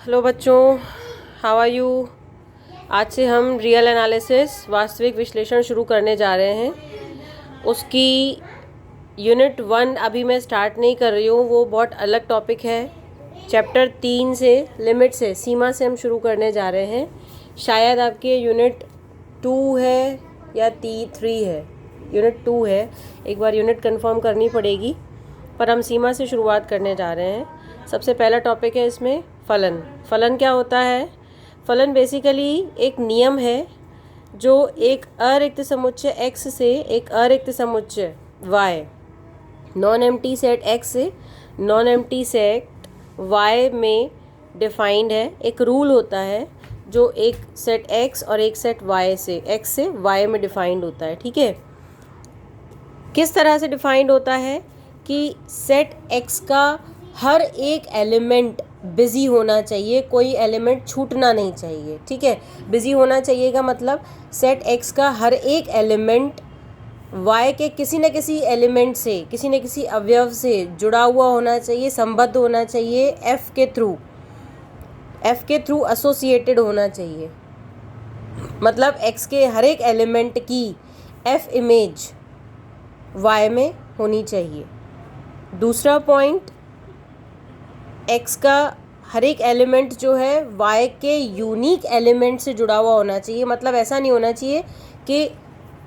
Hello बच्चों, how are you. आज से हम रियल एनालिसिस वास्तविक विश्लेषण शुरू करने जा रहे हैं। उसकी यूनिट 1 अभी मैं स्टार्ट नहीं कर रही हूँ, वो बहुत अलग टॉपिक है। चैप्टर 3 से, लिमिट से, सीमा से हम शुरू करने जा रहे हैं। शायद आपके यूनिट 2 है या 3 है। यूनिट 2 है, एक बार यूनिट कंफर्म करनी पड़ेगी, पर हम सीमा से शुरुआत करने जा रहे हैं। सबसे पहला टॉपिक है इसमें फलन। फलन क्या होता है? फलन बेसिकली एक नियम है जो एक अरिक्त समुच्चय x से एक अरिक्त समुच्चय y, non empty set x से नॉन एम्प्टी सेट y में डिफाइंड है। एक रूल होता है जो एक सेट x और एक सेट y से x से y में डिफाइंड होता है। ठीक है, किस तरह से डिफाइंड होता है कि सेट x का हर एक एलिमेंट बिजी होना चाहिए, कोई एलिमेंट छूटना नहीं चाहिए। ठीक है, बिजी होना चाहिए का मतलब सेट x का हर एक एलिमेंट y के किसी न किसी एलिमेंट से, किसी न किसी अवयव से जुड़ा हुआ होना चाहिए, संबद्ध होना चाहिए, f के थ्रू एसोसिएटेड होना चाहिए। मतलब x के हर एक एलिमेंट की f इमेज y में होनी चाहिए। दूसरा पॉइंट, x का हर एक एलिमेंट जो है y के यूनिक एलिमेंट से जुड़ा हुआ होना चाहिए। मतलब ऐसा नहीं होना चाहिए कि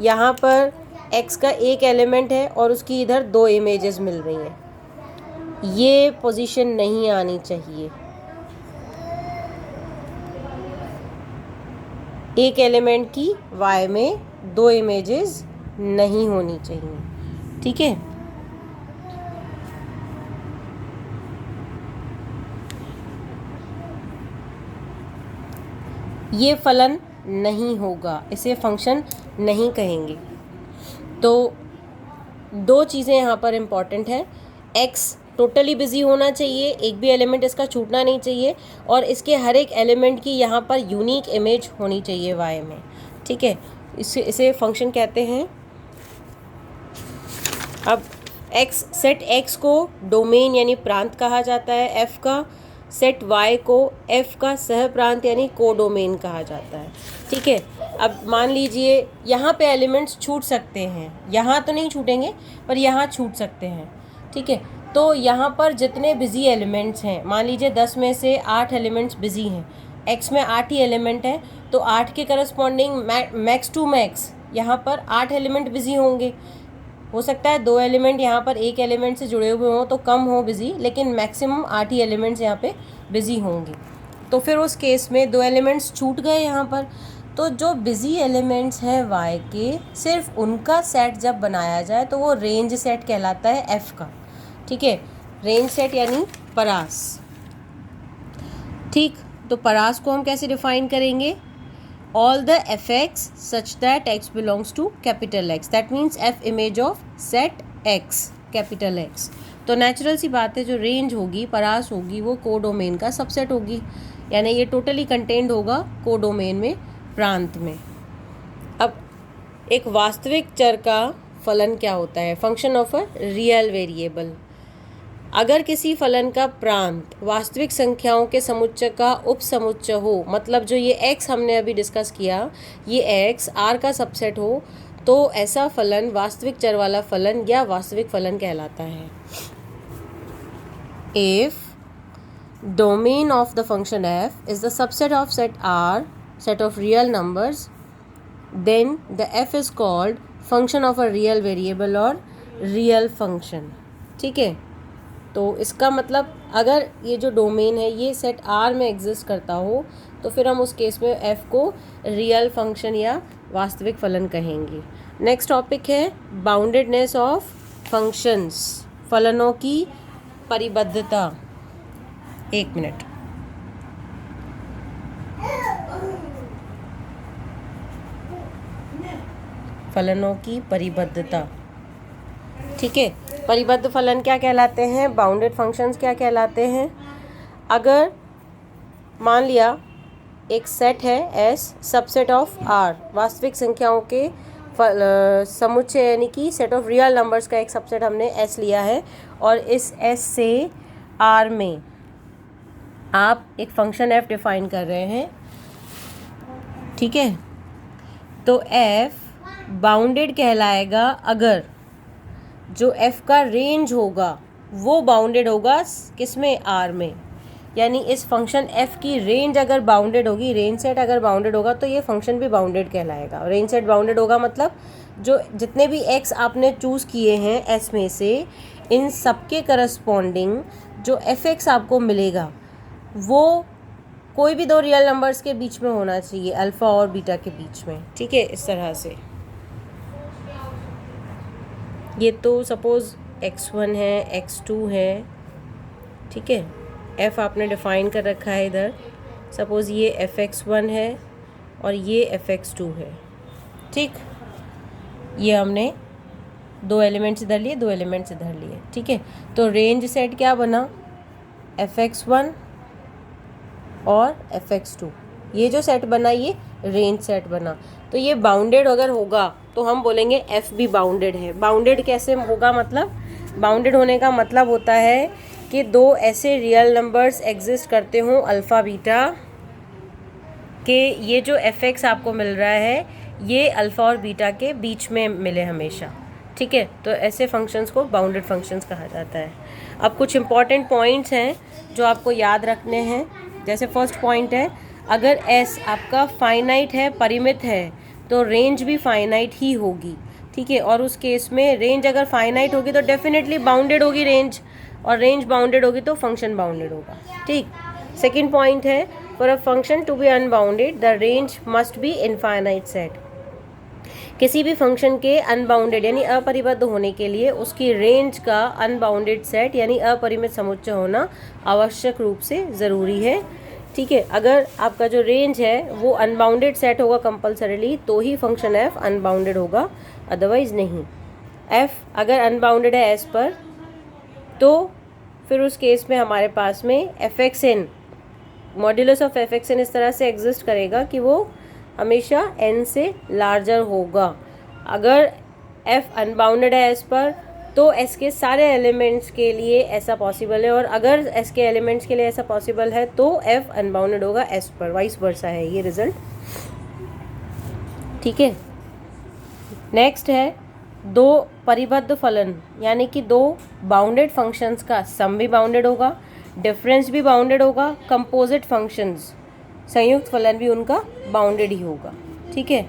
यहाँ पर x का एक एलिमेंट है और उसकी इधर 2 इमेजेस मिल रही हैं, ये पोजीशन नहीं आनी चाहिए। एक एलिमेंट की y में 2 इमेजेस नहीं होनी चाहिए। ठीक है, ये फलन नहीं होगा, इसे फंक्शन नहीं कहेंगे। तो 2 चीज़ें यहाँ पर इम्पॉर्टेंट हैं। x टोटली बिजी होना चाहिए, एक भी एलिमेंट इसका छूटना नहीं चाहिए, और इसके हर एक एलिमेंट की यहाँ पर यूनिक इमेज होनी चाहिए y में। ठीक है, इसे फंक्शन कहते हैं। अब सेट x को डोमेन यानी प्रांत कहा जाता है f का, सेट y को f का सह प्रांत यानी कोडोमेन कहा जाता है। ठीक है, अब मान लीजिए यहाँ पे एलिमेंट्स छूट सकते हैं, यहाँ तो नहीं छूटेंगे पर यहाँ छूट सकते हैं। ठीक है, तो यहाँ पर जितने बिजी एलिमेंट्स हैं, मान लीजिए 10 में से 8 एलिमेंट्स बिजी हैं, x में 8 ही एलिमेंट है, तो 8 के करस्पॉन्डिंग मैक्स टू मैक्स यहाँ पर 8 एलिमेंट बिजी होंगे। हो सकता है 2 एलिमेंट यहाँ पर एक एलिमेंट से जुड़े हुए हों तो कम हो बिजी, लेकिन मैक्सिमम 8 ही एलिमेंट्स यहाँ पे बिजी होंगे। तो फिर उस केस में 2 एलिमेंट्स छूट गए यहाँ पर, तो जो बिजी एलिमेंट्स हैं y के, सिर्फ उनका सेट जब बनाया जाए तो वो रेंज सेट कहलाता है f का। ठीक है, रेंज सेट यानी परास। ठीक, तो परास को हम कैसे डिफाइन करेंगे? All the fx such that x belongs to capital X, that means f image of set x, capital X। तो नेचुरल सी बात है, जो रेंज होगी, परास होगी, वो कोडोमेन का सबसेट होगी, यानी ये टोटली कंटेंड होगा कोडोमेन में, प्रांत में। अब एक वास्तविक चर का फलन क्या होता है? Function of a real variable. अगर किसी फलन का प्रांत वास्तविक संख्याओं के समुच्चय का उपसमुच्चय हो, मतलब जो ये x हमने अभी डिस्कस किया, ये x R का सबसेट हो, तो ऐसा फलन वास्तविक चर वाला फलन या वास्तविक फलन कहलाता है। If domain of the function f is the subset of set R, set of real numbers, then the f is called function of a real variable or real function। ठीक है, तो इसका मतलब अगर ये जो डोमेन है ये सेट R में एग्जिस्ट करता हो, तो फिर हम उस केस में f को रियल फंक्शन या वास्तविक फलन कहेंगे। नेक्स्ट टॉपिक है बाउंडेडनेस ऑफ फंक्शंस, फलनों की परिबद्धता। 1 मिनट। फलनों की परिबद्धता। ठीक है, परिबद्ध फलन क्या कहलाते हैं? बाउंडेड फंक्शंस क्या कहलाते हैं? अगर मान लिया एक सेट है S, सबसेट ऑफ R, वास्तविक संख्याओं के समुच्चय यानी कि सेट ऑफ रियल नंबर्स का एक सबसेट हमने S लिया है, और इस S से R में आप एक फंक्शन f डिफाइन कर रहे हैं, ठीक है, तो f बाउंडेड कहलाएगा अगर जो f का रेंज होगा वो बाउंडेड होगा किस में, R में। यानी इस फंक्शन f की रेंज अगर बाउंडेड होगी, रेंज सेट अगर बाउंडेड होगा तो ये फंक्शन भी बाउंडेड कहलाएगा। रेंज सेट बाउंडेड होगा मतलब जो जितने भी x आपने चूज़ किए हैं s में से, इन सबके करस्पॉन्डिंग जो f(x) आपको मिलेगा वो कोई भी दो रियल नंबर्स के बीच में होना चाहिए, अल्फ़ा और बीटा के बीच में, ठीक है। इस तरह से ये तो सपोज़ x1 है, x2 है, ठीक है, f आपने डिफ़ाइन कर रखा है इधर। सपोज़ ये fx1 है और ये fx2 है, ठीक। ये हमने दो एलिमेंट्स इधर लिए, दो एलिमेंट्स इधर लिए, ठीक है। तो रेंज सेट क्या बना, fx1 और fx2, ये जो सेट बना ये रेंज सेट बना। तो ये बाउंडेड अगर होगा तो हम बोलेंगे f भी बाउंडेड है। बाउंडेड कैसे होगा, मतलब बाउंडेड होने का मतलब होता है कि दो ऐसे रियल नंबर्स एग्जिस्ट करते हों अल्फ़ा बीटा के, ये जो fx आपको मिल रहा है ये अल्फ़ा और बीटा के बीच में मिले हमेशा, ठीक है। तो ऐसे फंक्शंस को बाउंडेड फंक्शंस कहा जाता है। अब कुछ इंपॉर्टेंट पॉइंट्स हैं जो आपको याद रखने हैं। जैसे फर्स्ट पॉइंट है, अगर s आपका फाइनाइट है, परिमित है, तो रेंज भी फाइनाइट ही होगी, ठीक है। और उस केस में रेंज अगर फाइनाइट होगी तो डेफिनेटली बाउंडेड होगी रेंज, और रेंज बाउंडेड होगी तो फंक्शन बाउंडेड होगा, ठीक। सेकेंड पॉइंट है, for a function to be unbounded the range must be infinite set. किसी भी फंक्शन के अनबाउंडेड यानी अपरिबद्ध होने के लिए उसकी रेंज का अनबाउंडेड सेट यानी अपरिमित समुच्चय होना आवश्यक रूप से ज़रूरी है, ठीक है। अगर आपका जो रेंज है वो अनबाउंडेड सेट होगा कंपल्सरीली तो ही फंक्शन f अनबाउंडेड होगा, अदरवाइज़ नहीं। f अगर अनबाउंडेड है s पर तो फिर उस केस में हमारे पास में fxn, मॉड्यूलस ऑफ fxn इस तरह से एग्जिस्ट करेगा कि वो हमेशा n से लार्जर होगा। अगर f अनबाउंडेड है s पर तो s के सारे एलिमेंट्स के लिए ऐसा पॉसिबल है, और अगर s के एलिमेंट्स के लिए ऐसा पॉसिबल है तो f अनबाउंडेड होगा s पर, वाइस वर्सा है ये रिजल्ट, ठीक है। नेक्स्ट है दो परिबद्ध फलन, यानी कि दो बाउंडेड फंक्शंस का सम भी बाउंडेड होगा, डिफरेंस भी बाउंडेड होगा, कंपोजिट फंक्शंस संयुक्त फलन भी उनका बाउंडेड ही होगा, ठीक है।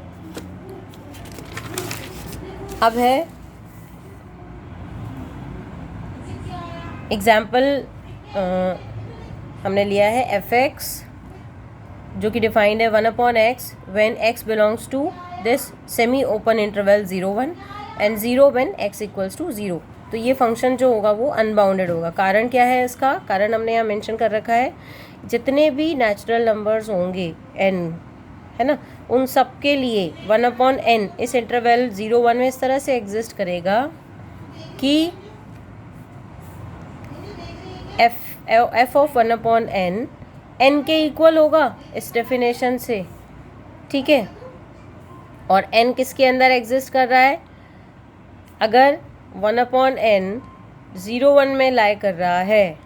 अब है एग्जाम्पल, हमने लिया है fx जो कि डिफाइंड है 1/x when x belongs to this semi open interval 0-1 and 0 when x equals to 0। तो ये फंक्शन जो होगा वो अनबाउंडेड होगा। कारण क्या है इसका, कारण हमने यहाँ मेंशन कर रखा है, जितने भी नेचुरल नंबर्स होंगे n, है ना, उन सब के लिए 1/n इस इंटरवल 0-1 में इस तरह से एग्जिस्ट करेगा कि f ऑफ 1/n n के इक्वल होगा इस डेफिनेशन से, ठीक है। और n किसके अंदर एग्जिस्ट कर रहा है, अगर 1/n 0-1 में लाई कर रहा है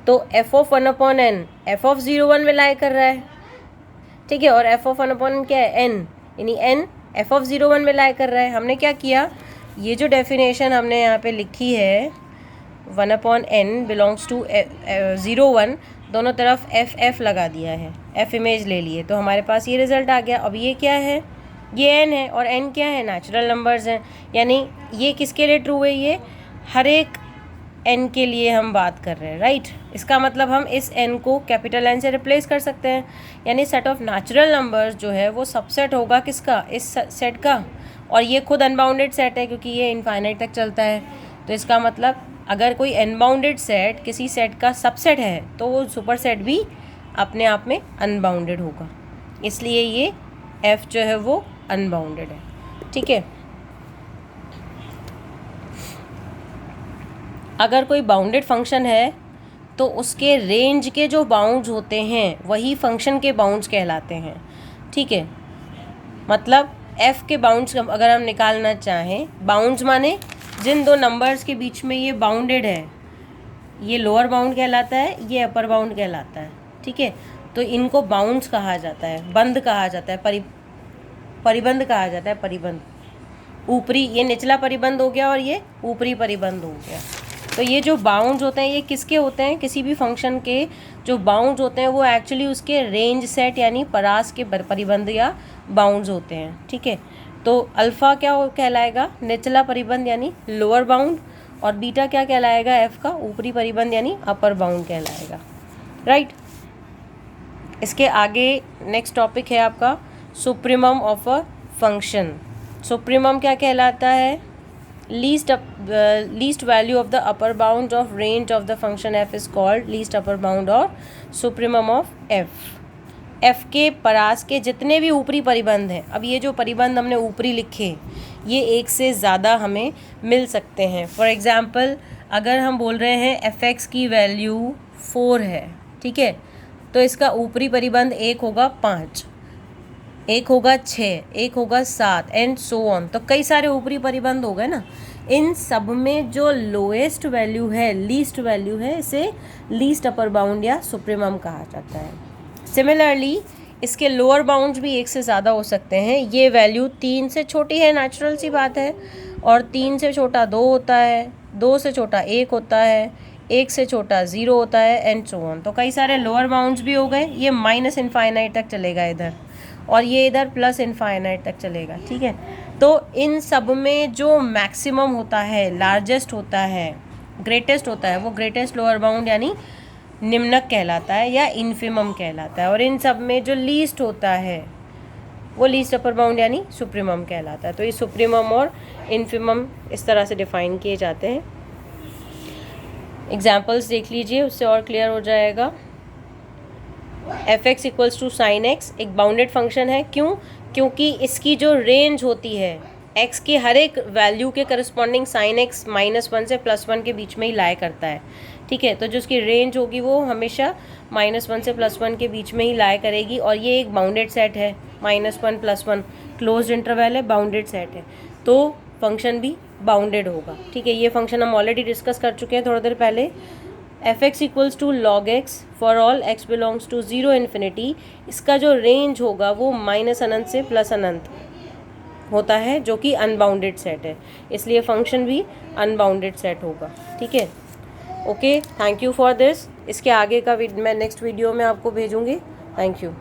तो f of 1/n f of 0-1 में लाई कर रहा है, ठीक है। और f ऑफ 1/n क्या है, n, यानी n f ऑफ 0-1 में लाई कर रहा है। हमने क्या किया, ये जो डेफिनेशन हमने यहाँ पे लिखी है 1/n बिलोंग्स टू 0-1, दोनों तरफ f लगा दिया है, f इमेज ले लिए, तो हमारे पास ये रिज़ल्ट आ गया। अब ये क्या है, ये n है, और n क्या है, नेचुरल नंबर्स हैं, यानी ये किसके लिए ट्रू है, ये हर एक n के लिए हम बात कर रहे हैं, राइट। इसका मतलब हम इस n को कैपिटल N से रिप्लेस कर सकते हैं, यानी सेट ऑफ नेचुरल नंबर्स जो है वो सबसेट होगा किसका, इस सेट का, और ये खुद अनबाउंडेड सेट है क्योंकि ये इनफाइनाइट तक चलता है। तो इसका मतलब अगर कोई अनबाउंडेड सेट किसी सेट का सबसेट है तो वो सुपर सेट भी अपने आप में अनबाउंडेड होगा, इसलिए ये f जो है वो अनबाउंडेड है, ठीक है। अगर कोई बाउंडेड फंक्शन है तो उसके रेंज के जो बाउंड्स होते हैं वही फंक्शन के बाउंड्स कहलाते हैं, ठीक है। मतलब f के बाउंड्स अगर हम निकालना चाहें, बाउंड्स माने जिन दो नंबर्स के बीच में ये बाउंडेड है, ये लोअर बाउंड कहलाता है, ये अपर बाउंड कहलाता है, ठीक है। तो इनको बाउंड्स कहा जाता है, बंद कहा जाता है, परिबंध कहा जाता है, परिबंध। ऊपरी, ये निचला परिबंध हो गया और ये ऊपरी परिबंध हो गया। तो ये जो बाउंड्स होते हैं ये किसके होते हैं, किसी भी फंक्शन के जो बाउंड्स होते हैं वो एक्चुअली उसके रेंज सेट यानी परास के परिबंध या बाउंड्स होते हैं, ठीक है। तो अल्फ़ा क्या कहलाएगा, निचला परिबंध यानी लोअर बाउंड, और बीटा क्या कहलाएगा, एफ का ऊपरी परिबंध यानी अपर बाउंड कहलाएगा, राइट। इसके आगे नेक्स्ट टॉपिक है आपका supremum of a function. Supremum क्या कहलाता है, least value of the upper bound of range of the function F is called least upper bound और सुप्रीमम ऑफ एफ। एफ के परास के जितने भी ऊपरी परिबंध हैं, अब ये जो परिबंध हमने ऊपरी लिखे ये एक से ज़्यादा हमें मिल सकते हैं। फॉर एग्ज़ाम्पल अगर हम बोल रहे हैं एफ एक्स की वैल्यू 4 है, ठीक है, तो इसका ऊपरी परिबंध एक होगा 5, एक होगा 6, एक होगा 7 एंड सो ऑन। तो कई सारे ऊपरी परिबंध हो गए ना। इन सब में जो लोएस्ट वैल्यू है, लीस्ट वैल्यू है, इसे लीस्ट अपर बाउंड या सुप्रीमम कहा जाता है। सिमिलरली इसके लोअर बाउंड्स भी एक से ज़्यादा हो सकते हैं। ये वैल्यू 3 से छोटी है, नेचुरल सी बात है, और 3 से छोटा 2 होता है, 2 से छोटा 1 होता है, 1 से छोटा 0 होता है एंड सो ऑन। तो कई सारे लोअर बाउंड्स भी हो गए। ये माइनस इनफाइनाइट तक चलेगा इधर, और ये इधर प्लस इनफाइनाइट तक चलेगा, ठीक है। तो इन सब में जो मैक्सिमम होता है, लार्जेस्ट होता है, ग्रेटेस्ट होता है, वो ग्रेटेस्ट लोअर बाउंड यानी निम्नक कहलाता है या इन्फिमम कहलाता है, और इन सब में जो लीस्ट होता है वो लीस्ट अपर बाउंड यानी सुप्रीमम कहलाता है। तो ये सुप्रीमम और इन्फिमम इस तरह से डिफाइन किए जाते हैं। एग्जाम्पल्स देख लीजिए, उससे और क्लियर हो जाएगा। F x equals to sine x एक बाउंडेड फंक्शन है, क्यों, क्योंकि इसकी जो रेंज होती है एक्स की हर एक वैल्यू के करस्पॉन्डिंग साइन एक्स -1 से +1 के बीच में ही लाई करता है, ठीक है। तो जो उसकी रेंज होगी वो हमेशा -1 से +1 के बीच में ही लाई करेगी, और ये एक बाउंडेड सेट है, -1 +1 क्लोज्ड इंटरवल है, बाउंडेड सेट है, तो फंक्शन भी बाउंडेड होगा, ठीक है। ये फंक्शन हम ऑलरेडी डिस्कस कर चुके हैं थोड़ी देर पहले। F x equals to log x for all x belongs to 0 infinity. इसका जो रेंज होगा वो -अनंत से +अनंत होता है, जो कि अनबाउंडेड सेट है, इसलिए फंक्शन भी अनबाउंडेड सेट होगा, ठीक है। Okay, thank you for this. इसके आगे का मैं नेक्स्ट वीडियो में आपको भेजूँगी। Thank you.